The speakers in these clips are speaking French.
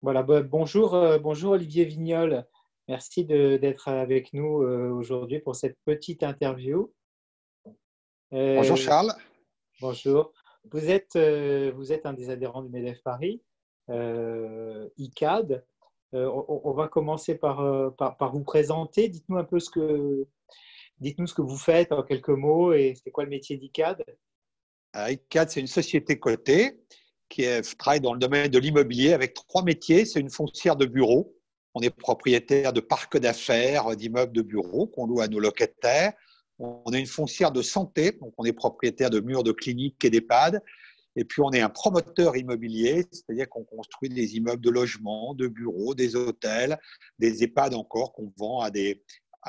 Voilà, bonjour, bonjour Olivier Vignol. Merci d'être avec nous aujourd'hui pour cette petite interview. Bonjour Euh, Charles. Bonjour. Vous êtes un des adhérents du MEDEF Paris, ICAD. On va commencer par vous présenter. Dites-nous ce que vous faites en quelques mots et c'est quoi le métier d'ICAD? ICAD, c'est une société cotée travaille dans le domaine de l'immobilier avec trois métiers. C'est une foncière de bureaux. On est propriétaire de parcs d'affaires, d'immeubles de bureaux qu'on loue à nos locataires. On est une foncière de santé, donc on est propriétaire de murs de cliniques et d'EHPAD. Et puis on est un promoteur immobilier, c'est-à-dire qu'on construit des immeubles de logement, de bureaux, des hôtels, des EHPAD encore qu'on vend à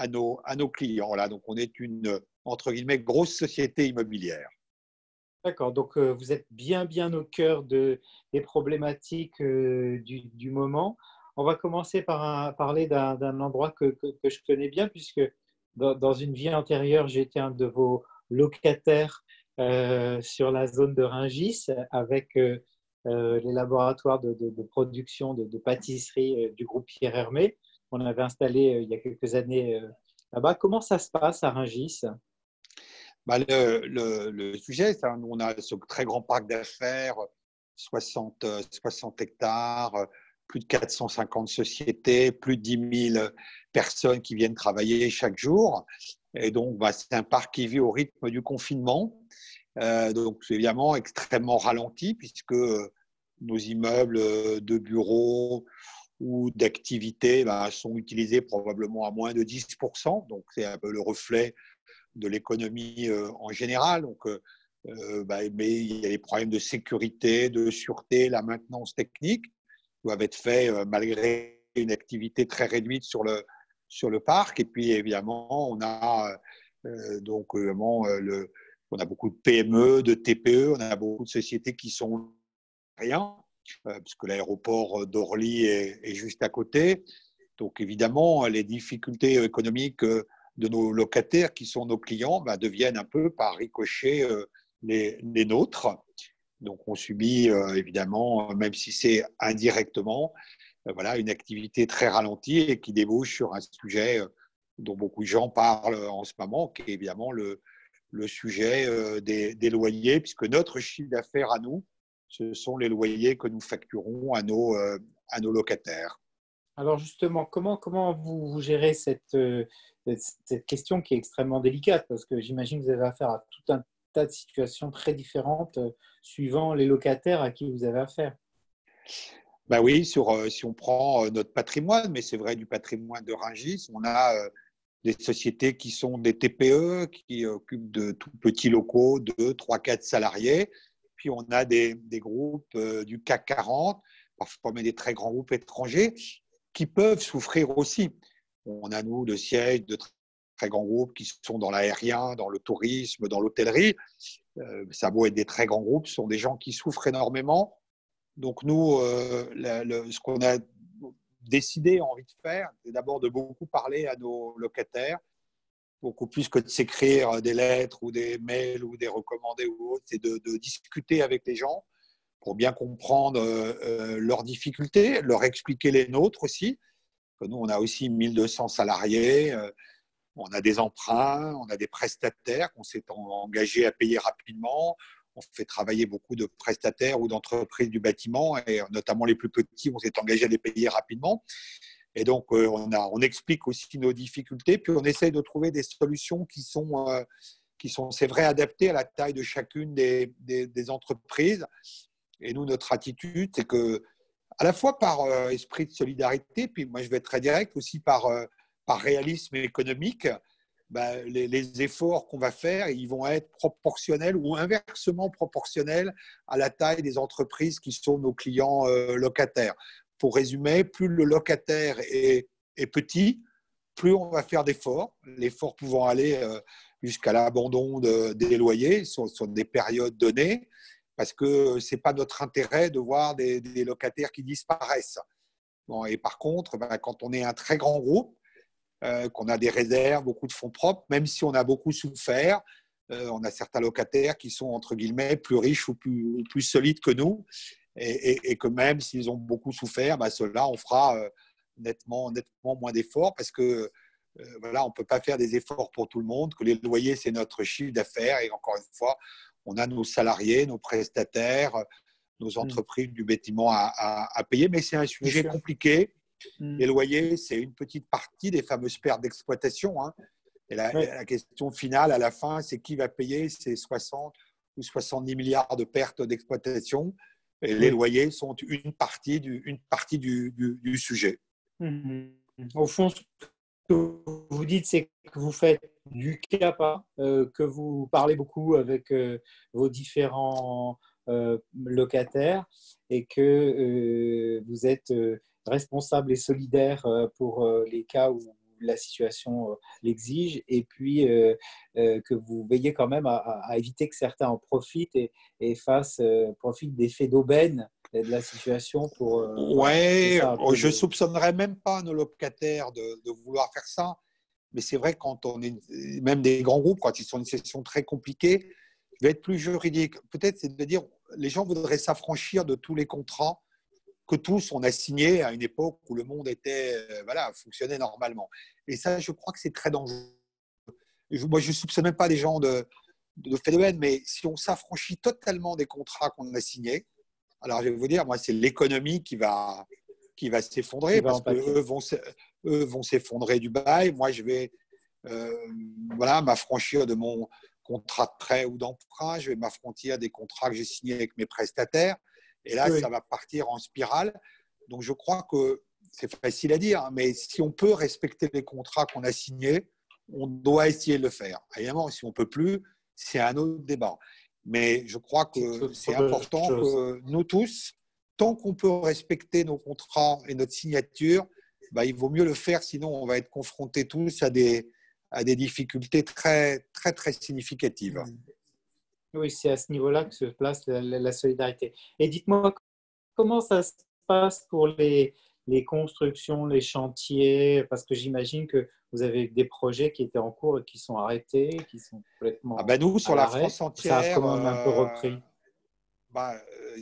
nos clients. Voilà, donc on est une, entre guillemets, grosse société immobilière. D'accord, donc vous êtes bien au cœur des problématiques du moment. On va commencer par parler d'un endroit que je connais bien, puisque dans une vie antérieure, j'étais un de vos locataires sur la zone de Rungis, avec les laboratoires de production de pâtisserie du groupe Pierre Hermé. On avait installé il y a quelques années là-bas. Comment ça se passe à Rungis? Le sujet, on a ce très grand parc d'affaires, 60 hectares, plus de 450 sociétés, plus de 10 000 personnes qui viennent travailler chaque jour. Et donc, c'est un parc qui vit au rythme du confinement. Donc, c'est évidemment extrêmement ralenti puisque nos immeubles de bureaux ou d'activités sont utilisés probablement à moins de 10%. Donc, c'est un peu le reflet de l'économie en général. Donc, mais il y a les problèmes de sécurité, de sûreté, la maintenance technique doivent être faits malgré une activité très réduite sur le parc. Et puis, évidemment, on a on a beaucoup de PME, de TPE, on a beaucoup de sociétés qui sont rien, puisque l'aéroport d'Orly est juste à côté. Donc, évidemment, les difficultés économiques de nos locataires, qui sont nos clients, deviennent un peu par ricochet les nôtres. Donc, on subit évidemment, même si c'est indirectement, voilà, une activité très ralentie et qui débouche sur un sujet dont beaucoup de gens parlent en ce moment, qui est évidemment le sujet des loyers, puisque notre chiffre d'affaires à nous, ce sont les loyers que nous facturons à nos locataires. Alors justement, comment vous gérez cette question qui est extrêmement délicate, parce que j'imagine que vous avez affaire à tout un tas de situations très différentes suivant les locataires à qui vous avez affaire. Oui, si on prend notre patrimoine, mais c'est vrai du patrimoine de Rungis, on a des sociétés qui sont des TPE, qui occupent de tout petits locaux, 2, 3, 4 salariés. Puis on a des groupes du CAC 40, parfois même des très grands groupes étrangers, qui peuvent souffrir aussi. On a, nous, le siège de très grands groupes qui sont dans l'aérien, dans le tourisme, dans l'hôtellerie. Ça a beau être des très grands groupes, ce sont des gens qui souffrent énormément. Donc nous, ce qu'on a décidé, envie de faire, c'est d'abord de beaucoup parler à nos locataires, beaucoup plus que de s'écrire des lettres ou des mails ou des recommandés ou autres, c'est de discuter avec les gens pour bien comprendre leurs difficultés, leur expliquer les nôtres aussi. Nous, on a aussi 1200 salariés, on a des emprunts, on a des prestataires qu'on s'est engagés à payer rapidement. On fait travailler beaucoup de prestataires ou d'entreprises du bâtiment, et notamment les plus petits, on s'est engagé à les payer rapidement. Et donc, on explique aussi nos difficultés, puis on essaye de trouver des solutions qui sont, c'est vrai, adaptées à la taille de chacune des entreprises. Et nous, notre attitude, c'est que, à la fois par esprit de solidarité, puis moi, je vais être très direct, aussi par réalisme économique, les efforts qu'on va faire, ils vont être proportionnels ou inversement proportionnels à la taille des entreprises qui sont nos clients locataires. Pour résumer, plus le locataire est petit, plus on va faire d'efforts, l'effort pouvant aller jusqu'à l'abandon des loyers sur des périodes données, parce que ce n'est pas notre intérêt de voir des locataires qui disparaissent. Bon, et par contre, quand on est un très grand groupe, qu'on a des réserves, beaucoup de fonds propres, même si on a beaucoup souffert, on a certains locataires qui sont, entre guillemets, plus riches ou plus solides que nous. et que même s'ils ont beaucoup souffert, ceux-là, on fera nettement moins d'efforts parce que voilà, on ne peut pas faire des efforts pour tout le monde, que les loyers, c'est notre chiffre d'affaires. Et encore une fois, on a nos salariés, nos prestataires, nos entreprises du bâtiment à payer. Mais c'est un sujet compliqué. Les loyers, c'est une petite partie des fameuses pertes d'exploitation. Hein. Et la question finale, à la fin, c'est qui va payer ces 60 ou 70 milliards de pertes d'exploitation. Et les loyers sont une partie du sujet. Au fond, ce que vous dites, c'est que vous faites du cas pas, que vous parlez beaucoup avec vos différents locataires et que vous êtes responsable et solidaire pour les cas où la situation l'exige, et puis que vous veillez quand même à éviter que certains en profitent et profitent des faits d'aubaine de la situation pour… ouais, je ne soupçonnerais même pas nos locataires de vouloir faire ça. Mais c'est vrai, quand on est, même des grands groupes, quand ils sont dans une situation très compliquée, je vais être plus juridique. Peut-être, c'est de dire, les gens voudraient s'affranchir de tous les contrats que tous on a signés à une époque où le monde était, fonctionnait normalement. Et ça, je crois que c'est très dangereux. Moi, je ne soupçonne même pas les gens de phénomène, mais si on s'affranchit totalement des contrats qu'on a signés, alors je vais vous dire, moi, c'est l'économie qui va s'effondrer parce qu'eux vont s'effondrer du bail. Moi, je vais m'affranchir de mon contrat de prêt ou d'emprunt. Je vais m'affranchir des contrats que j'ai signés avec mes prestataires. Et là, ça va partir en spirale. Donc, je crois que c'est facile à dire, mais si on peut respecter les contrats qu'on a signés, on doit essayer de le faire. Évidemment, si on ne peut plus, c'est un autre débat. Mais je crois que c'est important que nous tous, tant qu'on peut respecter nos contrats et notre signature, il vaut mieux le faire, sinon on va être confrontés tous à des difficultés très, très, très significatives. Oui, c'est à ce niveau-là que se place la solidarité. Et dites-moi, comment ça se passe pour les constructions, les chantiers? Parce que j'imagine que vous avez des projets qui étaient en cours et qui sont arrêtés, qui sont complètement nous, sur la France Ça a entière, quand même un peu repris.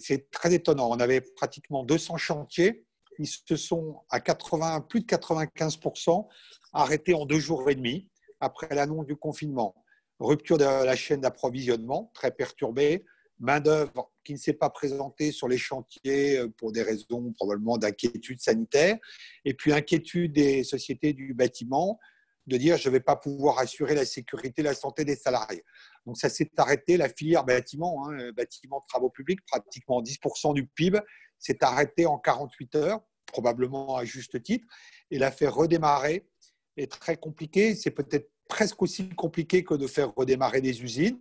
C'est très étonnant. On avait pratiquement 200 chantiers. Ils se sont à plus de 95% arrêtés en 2 jours et demi après l'annonce du confinement. Rupture de la chaîne d'approvisionnement, très perturbée. Main-d'œuvre qui ne s'est pas présentée sur les chantiers pour des raisons probablement d'inquiétude sanitaire. Et puis inquiétude des sociétés du bâtiment de dire je ne vais pas pouvoir assurer la sécurité et la santé des salariés. Donc ça s'est arrêté, la filière bâtiment, bâtiment travaux publics, pratiquement 10% du PIB, s'est arrêté en 48 heures, probablement à juste titre, et l'a fait redémarrer est très compliqué. C'est peut-être presque aussi compliqué que de faire redémarrer des usines.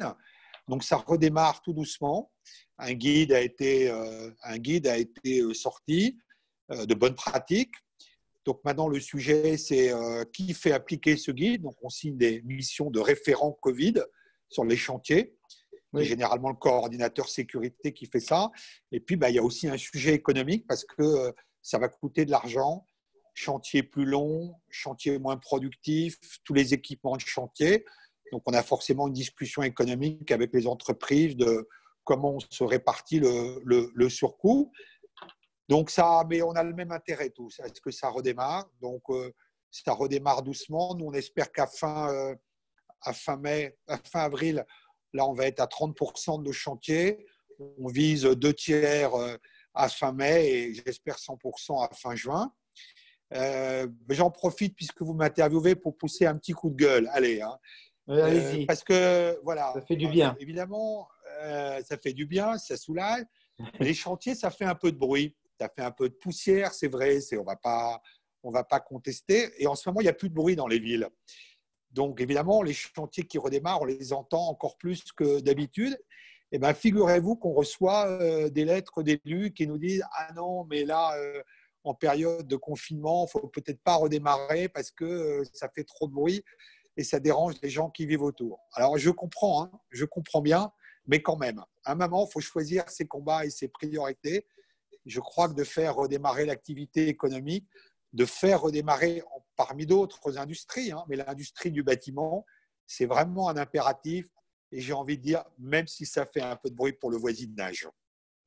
Donc ça redémarre tout doucement. Un guide a été sorti de bonnes pratiques. Donc maintenant, le sujet, c'est qui fait appliquer ce guide. Donc on signe des missions de référent Covid sur les chantiers. C'est généralement le coordinateur sécurité qui fait ça. Et puis, il y a aussi un sujet économique parce que ça va coûter de l'argent. Chantier plus long, chantier moins productif, tous les équipements de chantier. Donc, on a forcément une discussion économique avec les entreprises de comment on se répartit le surcoût. Donc, mais on a le même intérêt tous. Est-ce que ça redémarre? Donc, ça redémarre doucement. Nous, on espère qu'à fin avril, là, on va être à 30% de nos chantiers. On vise 2/3 à fin mai et j'espère 100% à fin juin. J'en profite puisque vous m'interviewez pour pousser un petit coup de gueule. Allez, allez-y. Parce que voilà, ça fait du bien. Évidemment, ça fait du bien, ça soulage. Les chantiers, ça fait un peu de bruit, ça fait un peu de poussière, c'est vrai. On va pas contester. Et en ce moment, il n'y a plus de bruit dans les villes. Donc, évidemment, les chantiers qui redémarrent, on les entend encore plus que d'habitude. Eh bien, figurez-vous qu'on reçoit des lettres d'élus qui nous disent « Ah non, mais là, en période de confinement, il ne faut peut-être pas redémarrer parce que ça fait trop de bruit et ça dérange les gens qui vivent autour. » Alors, je comprends bien, mais quand même, à un moment, il faut choisir ses combats et ses priorités. Je crois que de faire redémarrer l'activité économique, de faire redémarrer parmi d'autres industries, mais l'industrie du bâtiment, c'est vraiment un impératif. Et j'ai envie de dire, même si ça fait un peu de bruit pour le voisinage.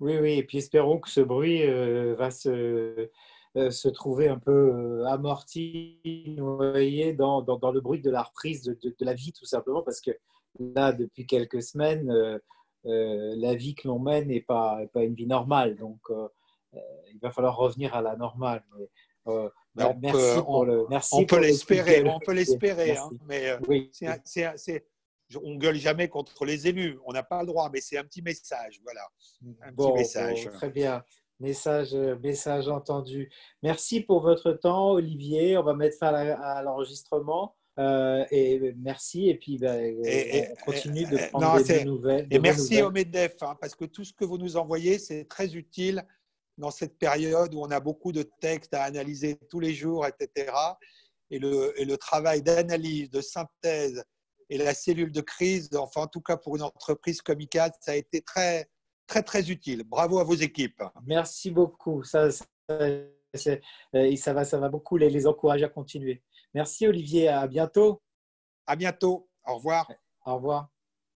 Oui, oui, et puis espérons que ce bruit va se trouver un peu amorti, noyé dans le bruit de la reprise de la vie, tout simplement, parce que là, depuis quelques semaines, la vie que l'on mène n'est pas une vie normale. Donc, il va falloir revenir à la normale. Mais, Ben, on merci peut pour le coup de l'espérer, gueule. on peut l'espérer, hein, Merci. mais Oui. on gueule jamais contre les élus, on n'a pas le droit, mais c'est un petit message, voilà, un petit Bon, bon, message. très bien. Message entendu. Merci pour votre temps, Olivier. On va mettre fin à l'enregistrement. Et merci. Et puis, ben, on continue de prendre Non, des nouvelles, et de vos merci au nouvelles. MEDEF, hein, parce que tout ce que vous nous envoyez, c'est très utile dans cette période où on a beaucoup de textes à analyser tous les jours, etc. Et le travail d'analyse, de synthèse et la cellule de crise, enfin en tout cas pour une entreprise comme ICAD, ça a été très, très, très utile. Bravo à vos équipes. Merci beaucoup. Ça va beaucoup les encourager à continuer. Merci, Olivier. À bientôt. À bientôt. Au revoir. Au revoir.